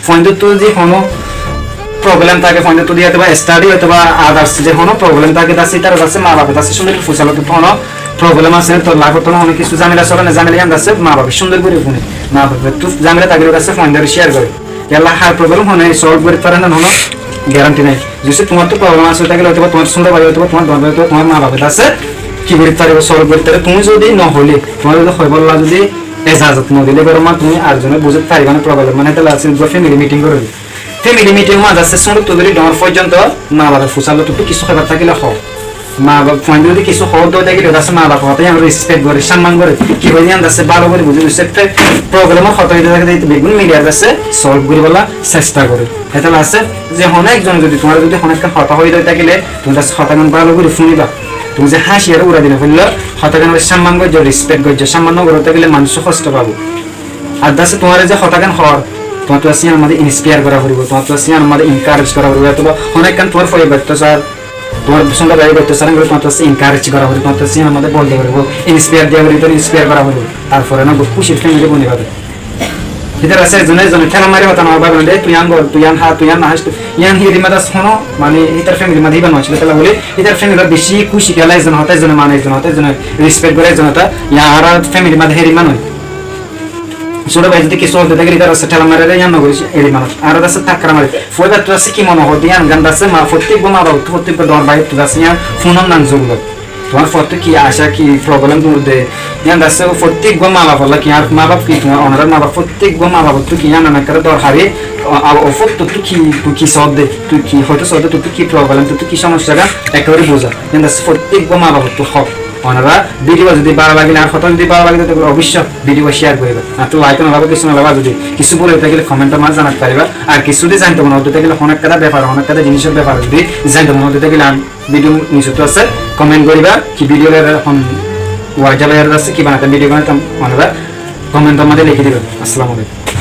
Phone তো যে কোনো প্রবলেম থাকে ফোন তো দিয়ে অথবা স্টাডি অথবা আদার্স যে কোনো প্রবলেম থাকে তার সেটার কাছে মা বাবা কাছে সুন্দর ফুসালো তো কোনো প্রবলেম আছে তো লাভ তো অনেক কিছু ঝামেলা চলে না ঝামেলা জান আছে মা বাবা সুন্দর করে ফোনে মা বাবা তো ঝামেলা তাদের কাছে ফোন ধরে শেয়ার করে এলা হার প্রবলেম হনে সলভ করতে পারে না হনো গ্যারান্টি নাই যদি তোমার তো প্রবলেম আছে তাহলে অথবা তোমার সুন্দর ভাই অথবা তোমার দরকার তো তোমার মা বাবা কাছে কি করতে পারবে সলভ করতে পারবে তুমি যদি ন হলে তোমার যদি হয় বললা যদি এজাজত ন দিলে বড় মা তুমি আরেকজনে বুঝতে পারবে না প্রবলেম মানে তাহলে আছে ফ্যামিলি মিটিং করে ফ্যামিলি মিটিং মাঝ আছে সুন্দর তো যদি ডর পর্যন্ত মা বাবা ফুসালো তো কিছু খাবার থাকিলে হোক মা বাবা ফোন যদি কিছু খবর দেওয়া থাকি আছে মা বাবা কথা আমরা রেসপেক্ট করে সম্মান করে কি হয়ে যান আছে ভালো করে বুঝে প্রবলেমের কথা হইতে থাকে বেগুন মিডিয়ার কাছে সলভ করে বলা চেষ্টা করে এটা আছে যে অনেকজন যদি তোমার যদি অনেকক্ষণ হতা হয়ে যায় থাকিলে তুমি তার হতাগান ভালো করে শুনিবা তুমি যে হাসি আর উড়া দিলে ফেললে হতাগানের সম্মান করছো রেসপেক্ট করছো সম্মান করতে গেলে মানুষ কষ্ট পাবো আর দাসে তোমার যে হতাগান হওয়ার তোমার তো আসি আমাদের ইন্সপায়ার করা হইব তোমার তো আসি আমাদের এনকারেজ করা হইব অথবা অনেকক্ষণ তোমার ফলে ব্যর্থচার তোমার সুন্দর গাড়ি ব্যর্থচার তোমার তো আসি এনকারেজ করা হইব তোমার তো আসি আমাদের বলতে পারবো ইন্সপায়ার দেওয়া হইব ইন্সপায়ার করা হইব তারপরে না বহুত খুশির ফ্যামিলি বনে পাবে এদের আছে জনে জনে খেলা মারি হতা না ভাবে না তুই আন গল তুই আন হা তুই আন না হাস ইয়ান হিরি মাদা শোনো মানে এটার ফ্যামিলি মাঝে বানো ছিল তাহলে বলে এটার ফ্যামিলিরা বেশি খুশি খেলা একজন হতে জনে মানে একজন হতে জনে রেসপেক্ট করে একজন হতা ইয়ার ফ্যামিলি মাঝে হেরি মানুষ ছোট ভাই যদি কিছু হতে থাকে তার আছে ঠেলা মারে জানো করেছে এর মানুষ আর আছে টাকরা মারে ফয়দা তো আছে কি মনে হয় দিয়ান গান আছে মা প্রত্যেক মা বাবা প্রত্যেক দর ভাই তো আছে ইয়ান ফোন নাম জুগল তোমার ফটো কি আশা কি প্রবলেম দে ইয়ান আছে প্রত্যেক মা বাবা কি আর মা বাবা কি তোমার ওনার মা বাবা প্রত্যেক মা বাবা তো কি জানা না করে দর হারে ফটো তো কি সব দে তুই কি হয়তো সব তো কি প্রবলেম তো কি সমস্যাটা একেবারে বোঝা ইয়ান আছে প্রত্যেক মা বাবা তো হক ওনারা ভিডিও যদি ভালো লাগে আর কথা যদি ভালো লাগে তাহলে অবশ্যই ভিডিও শেয়ার করবে আর তো লাইক না লাগবে কিছু না লাগবে যদি কিছু বলে থাকলে কমেন্টের মাঝে জানাতে পারবা আর কিছু যদি জানতে মনে হতে থাকলে অনেক কথা ব্যাপার অনেক কথা জিনিসের ব্যাপার যদি জানতে মনে হতে থাকলে ভিডিও নিচে তো আছে কমেন্ট করিবা কি ভিডিও এখন হোয়াটসঅ্যাপে আছে কি বানাতে ভিডিও বানাতাম ওনারা কমেন্টের মধ্যে লিখে দিবেন আসসালামু আলাইকুম।